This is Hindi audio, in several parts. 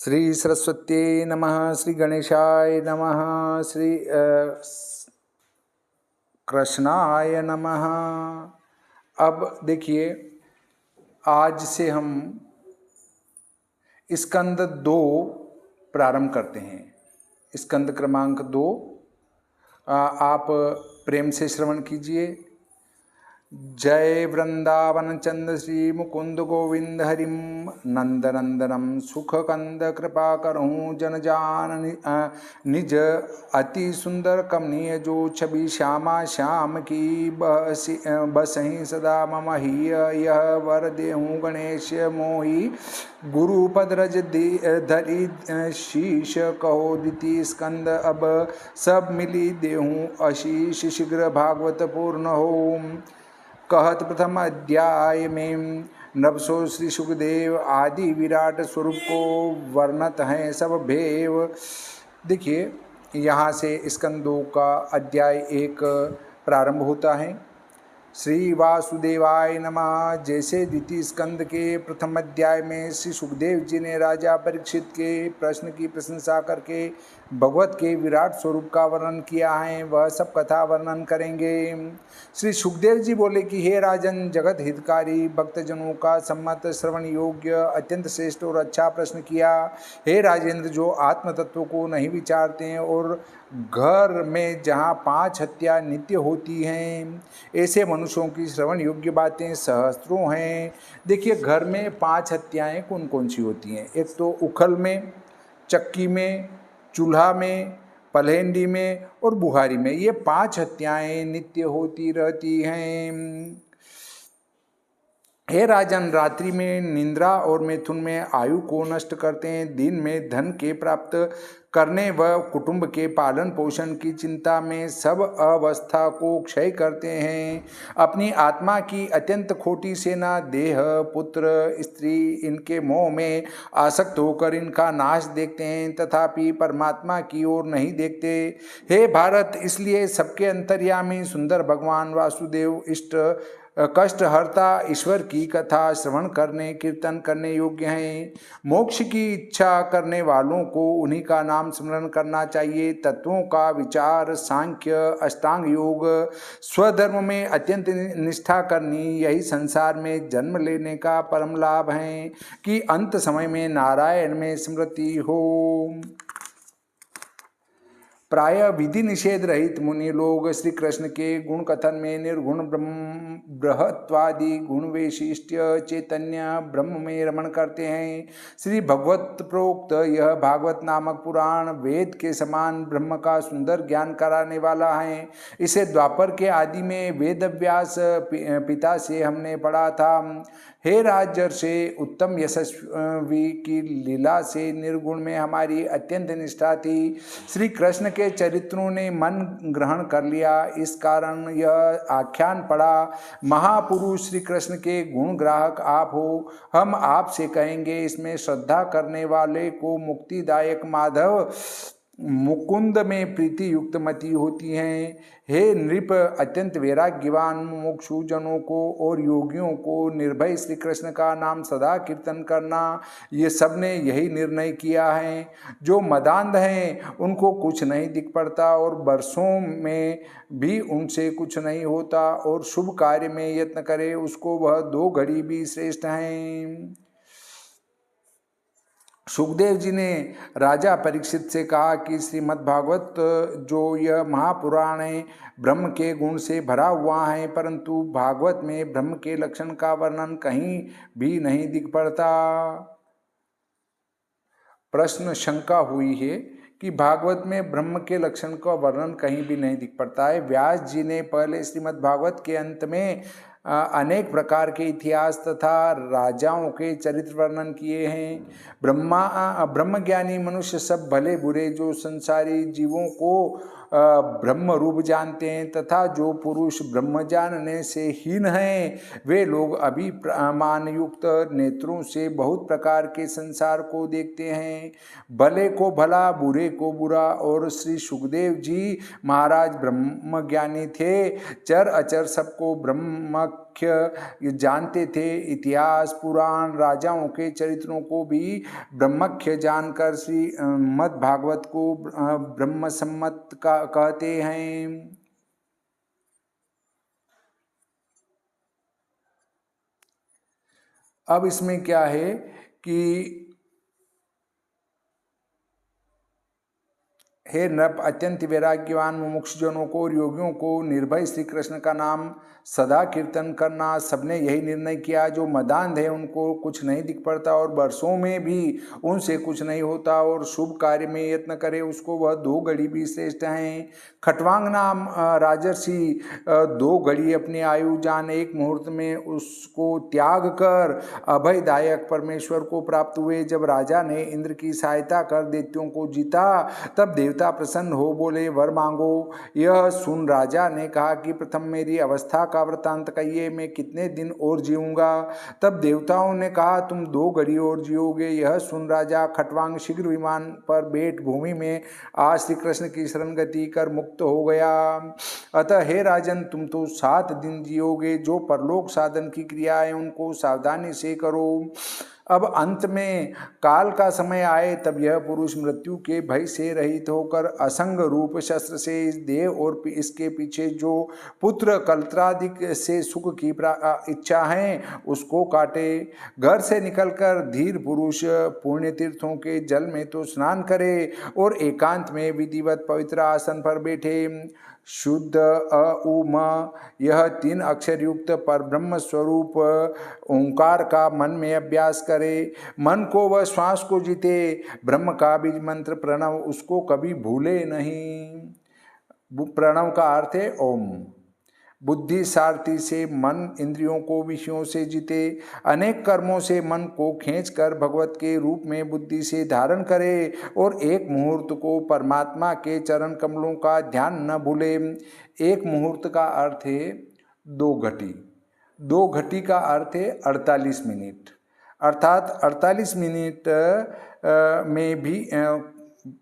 श्री सरस्वती नमः, श्री गणेशाय नमः, श्री कृष्णाय नमः। अब देखिए, आज से हम स्कंद 2 प्रारंभ करते हैं। स्कंद क्रमांक 2 आप प्रेम से श्रवण कीजिए। जय वृंदावन चंद्र श्री मुकुंद गोविंद हरिम नंदनंदनम सुख कंद कृपा करहूँ जन जान निज अति सुंदर कमनीय जो छवि श्यामा श्याम की बसही सदा मम ही यह वर देहूँ गणेश मोहि गुरुपद रज धरी शीश कहो द्वितीय स्कंद अब सब मिली देहूँ आशीष शीघ्र भागवत पूर्ण हो। कहत प्रथम अध्याय में नवसो श्री सुखदेव आदि विराट स्वरूप को वर्णत हैं सब भेव। देखिए, यहाँ से स्कंदों का अध्याय 1 प्रारंभ होता है। श्री वासुदेवाय नमः। जैसे द्वितीय स्कंद के प्रथम अध्याय में श्री सुखदेव जी ने राजा परीक्षित के प्रश्न की प्रशंसा करके भगवत के विराट स्वरूप का वर्णन किया है, वह सब कथा वर्णन करेंगे। श्री सुखदेव जी बोले कि हे राजन, जगत हितकारी भक्तजनों का सम्मत श्रवण योग्य अत्यंत श्रेष्ठ और अच्छा प्रश्न किया। हे राजेंद्र, जो आत्म तत्व को नहीं विचारते हैं और घर में जहाँ 5 हत्या नित्य होती हैं, ऐसे मनुष्यों की श्रवण योग्य बातें सहस्त्रों हैं। देखिए, घर में 5 हत्याएं कौन कौन सी होती हैं? एक तो उखल में, चक्की में, चूल्हा में, पलहेंडी में और बुहारी में। ये 5 हत्याएं नित्य होती रहती हैं। हे राजन, रात्रि में निद्रा और मैथुन में आयु को नष्ट करते हैं, दिन में धन के प्राप्त करने व कुटुंब के पालन पोषण की चिंता में सब अवस्था को क्षय करते हैं। अपनी आत्मा की अत्यंत खोटी सेना देह पुत्र स्त्री इनके मोह में आसक्त होकर इनका नाश देखते हैं, तथापि परमात्मा की ओर नहीं देखते। हे भारत, इसलिए सबके अंतर्यामी सुंदर भगवान वासुदेव इष्ट कष्टहर्ता ईश्वर की कथा श्रवण करने कीर्तन करने योग्य हैं। मोक्ष की इच्छा करने वालों को उन्हीं का नाम स्मरण करना चाहिए। तत्वों का विचार, सांख्य, अष्टांग योग, स्वधर्म में अत्यंत निष्ठा करनी, यही संसार में जन्म लेने का परम लाभ है कि अंत समय में नारायण में स्मृति हो। प्राय विधि निषेध रहित मुनि लोग श्री कृष्ण के गुण कथन में निर्गुण ब्रह्म बृहत्वादि गुण वैशिष्ट्य चैतन्य ब्रह्म में रमण करते हैं। श्री भगवत प्रोक्त यह भागवत नामक पुराण वेद के समान ब्रह्म का सुंदर ज्ञान कराने वाला है। इसे द्वापर के आदि में वेद व्यास पिता से हमने पढ़ा था। हे राजर्षे, उत्तम यशस्वी की लीला से निर्गुण में हमारी अत्यंत निष्ठा थी। श्री कृष्ण के चरित्रों ने मन ग्रहण कर लिया, इस कारण यह आख्यान पड़ा। महापुरुष श्री कृष्ण के गुण ग्राहक आप हो, हम आपसे कहेंगे। इसमें श्रद्धा करने वाले को मुक्तिदायक माधव मुकुंद में प्रीति युक्त मति होती हैं। हे नृप, अत्यंत वैराग्यवान मुमुक्षु जनों को और योगियों को निर्भय श्री कृष्ण का नाम सदा कीर्तन करना, ये सब ने यही निर्णय किया है। जो मदांध हैं उनको कुछ नहीं दिख पड़ता और वर्षों में भी उनसे कुछ नहीं होता, और शुभ कार्य में यत्न करे उसको वह 2 घड़ी भी श्रेष्ठ हैं। सुखदेव जी ने राजा परीक्षित से कहा कि श्रीमद्भागवत जो यह महापुराण है, ब्रह्म के गुण से भरा हुआ है, परंतु भागवत में ब्रह्म के लक्षण का वर्णन कहीं भी नहीं दिख पड़ता। प्रश्न शंका हुई है कि भागवत में ब्रह्म के लक्षण का वर्णन कहीं भी नहीं दिख पड़ता है। व्यास जी ने पहले श्रीमद्भागवत के अंत में अनेक प्रकार के इतिहास तथा राजाओं के चरित्र वर्णन किए हैं। ब्रह्मज्ञानी मनुष्य सब भले बुरे जो संसारी जीवों को ब्रह्म रूप जानते हैं तथा जो पुरुष ब्रह्म जानने से हीन हैं, वे लोग अभिमान युक्त नेत्रों से बहुत प्रकार के संसार को देखते हैं। भले को भला, बुरे को बुरा। और श्री सुखदेव जी महाराज ब्रह्म ज्ञानी थे, चर अचर सबको ब्रह्म ब्रह्मख्य जानते थे। इतिहास पुराण राजाओं के चरित्रों को भी ब्रह्मख्य जानकर श्री मद्भागवत को ब्रह्म सम्मत कहते हैं। अब इसमें क्या है कि हे नृप, अत्यंत वैराग्यवान मुमुक्षुजनों को और योगियों को निर्भय श्री कृष्ण का नाम सदा कीर्तन करना। सबने यही निर्णय किया, जो मदांध है उनको कुछ नहीं दिख पड़ता और वर्षों में भी उनसे कुछ नहीं होता, और शुभ कार्य में यत्न करे उसको वह 2 घड़ी भी श्रेष्ठ हैं। खटवांग नाम राजर्षि 2 घड़ी अपनी आयु जान 1 मुहूर्त में उसको त्याग कर अभयदायक परमेश्वर को प्राप्त हुए। जब राजा ने इंद्र की सहायता कर दैत्यों को जीता, तब देवता प्रसन्न हो बोले, वर मांगो। यह सुन राजा ने कहा कि प्रथम मेरी अवस्था का वृतांत कहिए, मैं कितने दिन और जीऊंगा। तब देवताओं ने कहा, तुम 2 घड़ी और जियोगे। यह सुन राजा खटवांग शीघ्र विमान पर बैठ भूमि में आज श्री कृष्ण की शरण गति कर मुक्त हो गया। अतः हे राजन, तुम तो 7 दिन जियोगे। जो परलोक साधन की क्रिया है उनको सावधानी से करो। अब अंत में काल का समय आए, तब यह पुरुष मृत्यु के भय से रहित होकर असंग रूप शस्त्र से इस देह और इसके पीछे जो पुत्र कलत्रादिक से सुख की इच्छा है उसको काटे। घर से निकलकर धीर पुरुष पुण्य तीर्थों के जल में तो स्नान करे और एकांत में विधिवत पवित्र आसन पर बैठे। शुद्ध उम यह 3 अक्षर युक्त पर ब्रह्म स्वरूप ओंकार का मन में अभ्यास करे। मन को व श्वास को जीते। ब्रह्म का बीज मंत्र प्रणव उसको कभी भूले नहीं। प्रणव का अर्थ है ओम। बुद्धि सारथी से मन इंद्रियों को विषयों से जीते। अनेक कर्मों से मन को खींचकर भगवत के रूप में बुद्धि से धारण करे और 1 मुहूर्त को परमात्मा के चरण कमलों का ध्यान न भूले। 1 मुहूर्त का अर्थ है 2 घटी। 2 घटी का अर्थ है 48 मिनट, अर्थात 48 मिनट में भी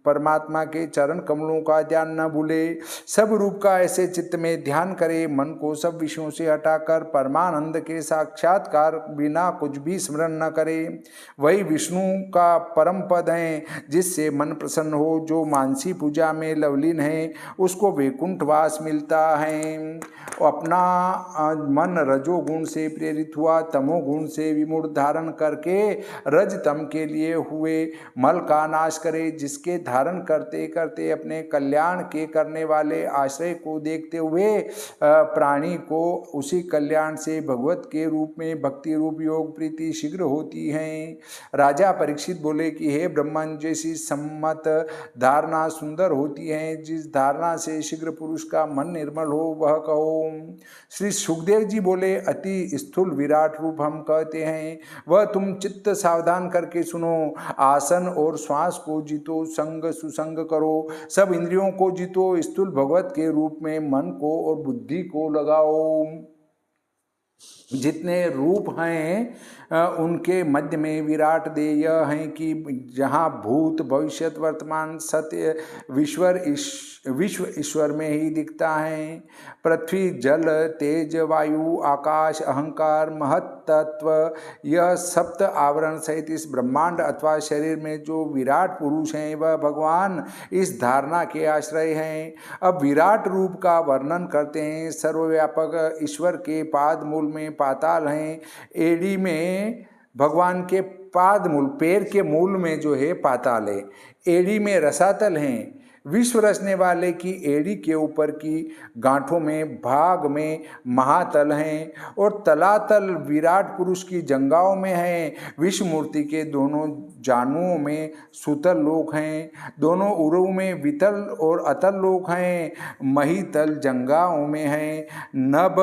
परमात्मा के चरण कमलों का ध्यान न भूले। सब रूप का ऐसे चित्त में ध्यान करे, मन को सब विषयों से हटाकर परमानंद के साक्षात्कार बिना कुछ भी स्मरण न करे। वही विष्णु का परम पद है जिससे मन प्रसन्न हो। जो मानसी पूजा में लवलीन है उसको वैकुंठ वास मिलता है। अपना मन रजोगुण से प्रेरित हुआ, तमोगुण से विमूढ़ धारण करके रजतम के लिए हुए मल का नाश करे। जिसके धारण करते करते अपने कल्याण के करने वाले आश्रय को देखते हुए प्राणी को उसी कल्याण से भगवत के रूप में भक्ति रूप योग प्रीति शीघ्र होती है। राजा परीक्षित बोले कि हे ब्रह्मन, जैसी सम्मत धारणा सुंदर होती है, जिस धारणा से शीघ्र पुरुष का मन निर्मल हो वह कहो। श्री सुखदेव जी बोले, अति स्थूल विराट रूप हम कहते हैं वह तुम चित्त सावधान करके सुनो। आसन और श्वास को जीतो, संग सुसंग करो, सब इंद्रियों को जीतो, स्थूल भगवत के रूप में मन को और बुद्धि को लगाओ। जितने रूप हैं उनके मध्य में विराट देय है कि जहाँ भूत भविष्यत वर्तमान सत्य विश्व ईश्वर में ही दिखता है। पृथ्वी जल तेज वायु आकाश अहंकार महत्त्व यह सप्त आवरण सहित इस ब्रह्मांड अथवा शरीर में जो विराट पुरुष हैं वह भगवान इस धारणा के आश्रय हैं। अब विराट रूप का वर्णन करते हैं। सर्वव्यापक ईश्वर के पाद मूल में पाताल हैं। एड़ी में भगवान के पाद मूल पैर के मूल में जो है पाताल है। एड़ी में रसातल हैं। विश्व रचने वाले की एड़ी के ऊपर की गांठों में भाग में महातल हैं और तलातल विराट पुरुष की जंगाओं में हैं। विश्व मूर्ति के दोनों जानुओं में सुतल लोक हैं। दोनों उरु में वितल और अतल लोक हैं। महीतल जंगाओं में हैं। नभ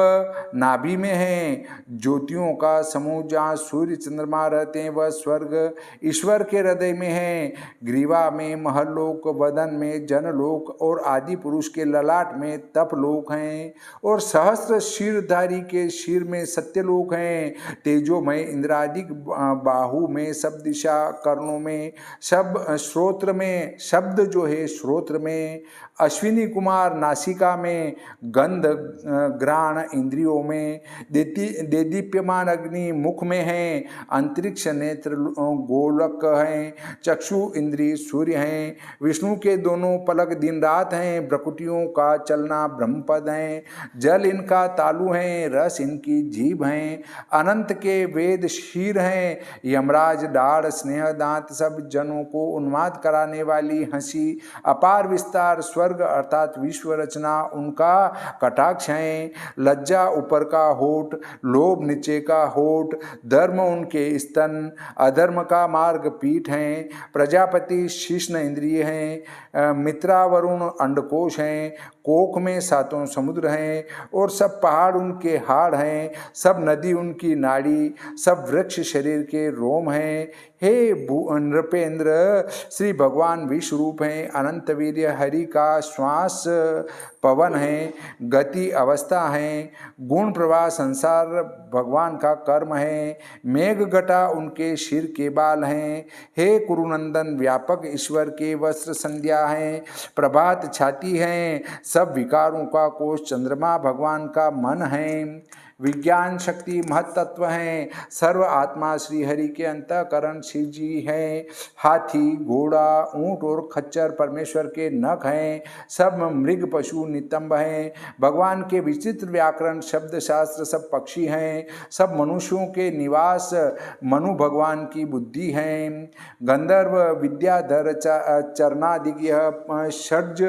नाभि में हैं। ज्योतियों का समूह जहाँ सूर्य चंद्रमा रहते हैं वह स्वर्ग ईश्वर के हृदय में है। ग्रीवा में महलोक, वदन में जनलोक और आदि पुरुष के ललाट में तपलोक हैं, और सहस्त्र शीरधारी के शीर में सत्यलोक हैं। तेजोमय इंद्रादिक बाहु में सब दिशा, कर्णों में सब, श्रोत्र में शब्द जो है श्रोत्र में, अश्विनी कुमार नासिका में, गंध घ्राण इंद्रियों में, देदीप्यमान अग्नि मुख में है, अंतरिक्ष नेत्र गोलक हैं, चक्षु इंद्रिय सूर्य हैं, विष्णु के दोनों पलक दिन रात हैं, भ्रकुटियों का चलना ब्रह्मपद हैं, जल इनका तालु हैं, रस इनकी जीभ हैं, अनंत के वेद शीर हैं, यमराज डाढ़ स्नेह दांत, सब जनों को उन्माद कराने वाली हंसी, अपार विस्तार स्वर्ग अर्थात विश्व रचना उनका कटाक्ष हैं, लज्जा ऊपर का होठ, लोभ नीचे का होठ, धर्म उनके स्तन, अधर्म का मार्ग पीठ हैं, प्रजापति शिष्ण इंद्रिय हैं, मित्रा वरुण अंडकोश हैं, कोख में सातों समुद्र हैं, और सब पहाड़ उनके हाड़ हैं, सब नदी उनकी नाड़ी, सब वृक्ष शरीर के रोम हैं। हे नृपेंद्र, श्री भगवान विश्वरूप हैं, अनंत वीर्य हरि का श्वास पवन है, गति अवस्था है, गुण प्रवाह संसार भगवान का कर्म है, मेघ घटा उनके सिर के बाल हैं। हे कुरुनंदन, व्यापक ईश्वर के वस्त्र संध्या हैं, प्रभात छाती हैं, सब विकारों का कोष चंद्रमा भगवान का मन है, विज्ञान शक्ति महत्त्व हैं, सर्व आत्मा श्री हरि के अंतःकरण शिव जी हैं, हाथी घोड़ा ऊंट और खच्चर परमेश्वर के नख हैं, सब मृग पशु नितंब हैं, भगवान के विचित्र व्याकरण शब्द शास्त्र सब पक्षी हैं, सब मनुष्यों के निवास मनु भगवान की बुद्धि हैं, गंधर्व विद्याधर चरणादिक यह षड्ज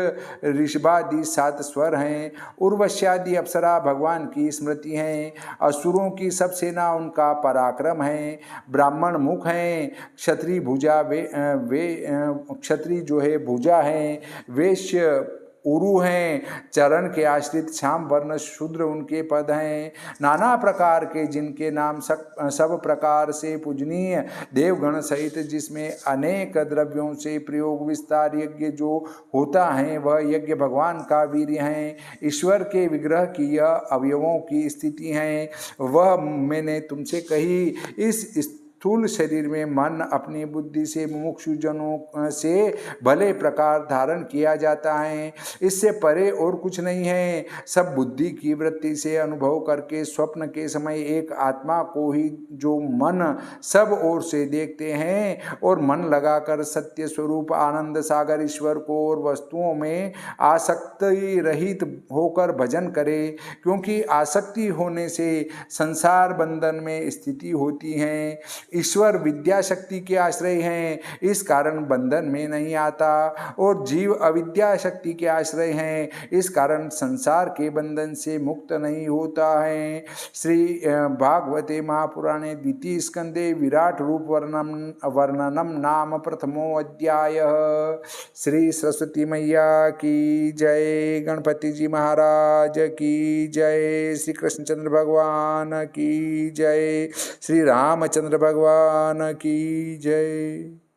ऋषभादि सात स्वर हैं, उर्वश्यादि अप्सरा भगवान की स्मृति हैं, असुरों की सब सेना उनका पराक्रम है, ब्राह्मण मुख हैं, क्षत्रिय भुजा क्षत्रिय जो है भुजा हैं, वैश्य उरु हैं, चरण के आश्रित श्याम वर्ण शूद्र उनके पद हैं, नाना प्रकार के जिनके नाम सब प्रकार से पूजनीय देवगण सहित, जिसमें अनेक द्रव्यों से प्रयोग विस्तार यज्ञ जो होता है वह यज्ञ भगवान का वीर्य है, ईश्वर के विग्रह की यह अवयवों की स्थिति है, वह मैंने तुमसे कही। इस स्थूल शरीर में मन अपनी बुद्धि से मुमुक्षु जनों से भले प्रकार धारण किया जाता है, इससे परे और कुछ नहीं है। सब बुद्धि की वृत्ति से अनुभव करके स्वप्न के समय एक आत्मा को ही जो मन सब ओर से देखते हैं और मन लगाकर सत्य स्वरूप आनंद सागर ईश्वर को और वस्तुओं में आसक्ति रहित होकर भजन करे, क्योंकि आसक्ति होने से संसार बंधन में स्थिति होती है। ईश्वर विद्या शक्ति के आश्रय हैं, इस कारण बंधन में नहीं आता, और जीव अविद्या शक्ति के आश्रय हैं, इस कारण संसार के बंधन से मुक्त नहीं होता है। श्री भागवते महापुराणे द्वितीय स्कंदे विराट रूप वर्णनम नाम प्रथमो अध्याय। श्री सरस्वती मैया की जय, गणपति जी महाराज की जय, श्री कृष्णचंद्र भगवान की जय, श्री रामचंद्र भगवान की जय।